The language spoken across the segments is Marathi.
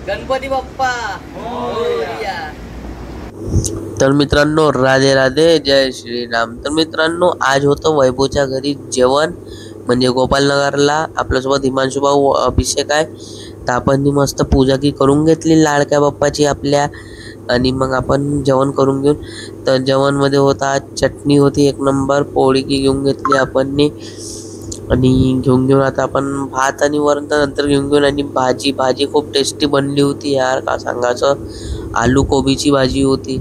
गणपती बाप्पा मोरया. तर मित्रांनो, राधे राधे, जय श्रीराम. तर मित्रांनो, आज होतं वैभवच्या घरी जेवण, म्हणजे गोपालनगरला. आपल्यासोबत हिमांशु भाऊ, अभिषेक आहे. तर आपण मस्त पूजा की करून घेतली लाडक्या बाप्पाची आपल्या, आणि मग आपण जेवण करून घेऊन. तर जेवणमध्ये होता चटणी होती एक नंबर, पोळी की घेऊन घेतली आपण, आणि घेऊन आता आपण भात आणि वरण नंतर घेऊन आणि भाजी खूप टेस्टी बनली होती यार, का सांगायचं. आलू कोबीची भाजी होती.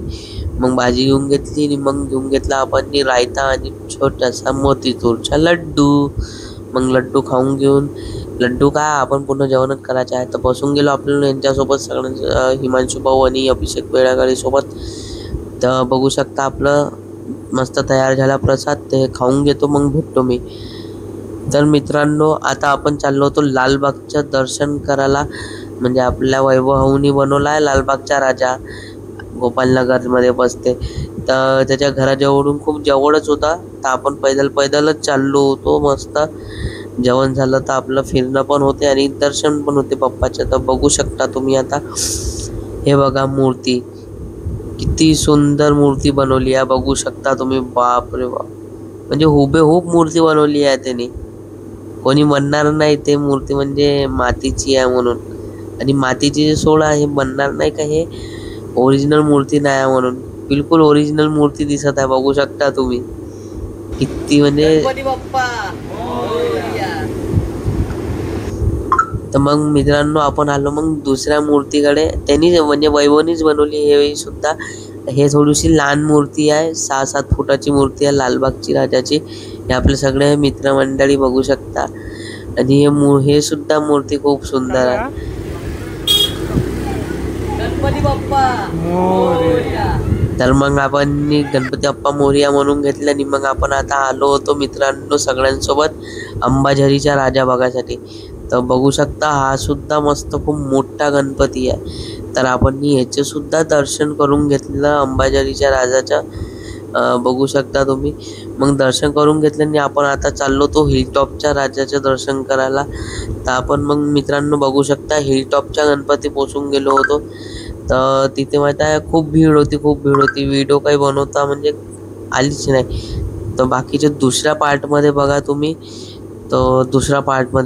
मग भाजी घेऊन घेतली आणि मग घेऊन घेतला आपण रायता आणि छोटासा मोतीचूरचा लड्डू. मग लड्डू खाऊन घेऊन, लड्डू काय आपण पूर्ण जेवणच करायचं आहे. तर बसून गेलो आपल्याला यांच्यासोबत सगळ्यांच्या, हिमांशु भाऊ आणि अभिषेक बेळागाडी सोबत. तर बघू शकता आपलं मस्त तयार झाला प्रसाद, ते खाऊन घेतो मग भेटतो मी. तर मित्रांनो, आता आपण चाललो होतो लालबागचं दर्शन करायला. म्हणजे आपल्या वैभवनी बनवला आहे लालबागचा राजा, गोपालनगरमध्ये बसते. तर त्याच्या घराजवळून खूप जवळच होता. तर आपण पैदलच चाललो होतो. मस्त जेवण झालं तर आपलं फिरणं पण होते आणि दर्शन पण होते बाप्पाचं. तर बघू शकता तुम्ही आता, हे बघा मूर्ती, किती सुंदर मूर्ती बनवली आहे. बघू शकता तुम्ही, बाप रे बाप, म्हणजे हुबेहूब मूर्ती बनवली आहे त्याने. कोणी म्हणणार नाही ते मूर्ती म्हणजे मातीची आहे म्हणून, आणि मातीची सोळा हे बनणार नाही का, हे ओरिजिनल मूर्ती नाही म्हणून. बिलकुल ओरिजिनल मूर्ती दिसत आहे. बघू शकता तुम्ही किती, म्हणजे. गणपती बाप्पा मोरया. तर मग मित्रांनो, आपण आलो मग दुसऱ्या मूर्तीकडे. त्यांनी म्हणजे वैभवनीच बनवली हे सुद्धा. हे थोडीशी लहान मूर्ती आहे, 6-7 फुटाची मूर्ती आहे लालबागची राजाची. हे आपले सगळे मित्रमंडळी बघू शकता. आणि हे सुद्धा मूर्ती खूप सुंदर आहे. गणपती बाप्पा मोरया. तर मग आपण गणपती बाप्पा मोरया म्हणून घेतलं, आणि मग आपण आता आलो होतो मित्रांनो सगळ्यांसोबत अंबाझरीचा राजा बघायसाठी. तर बघू शकता, हा सुद्धा मस्त खूप मोठा गणपती आहे. तर आपण ह्याचे सुद्धा दर्शन करून घेतलं अंबाझरीच्या राजाचं. बघू शकता तुम्ही. मग दर्शन करून घेतलं आणि आपण आता चाललो तो हिलटॉपच्या राजाचं दर्शन करायला. तर आपण मग मित्रांनो बघू शकता, हिलटॉपच्या गणपती पोचून गेलो होतो. तर तिथे माहीत आहे खूप भीड होती. व्हिडिओ काही बनवता म्हणजे आलीच नाही. तर बाकीचे दुसऱ्या पार्टमध्ये बघा तुम्ही. तर दुसऱ्या पार्टमध्ये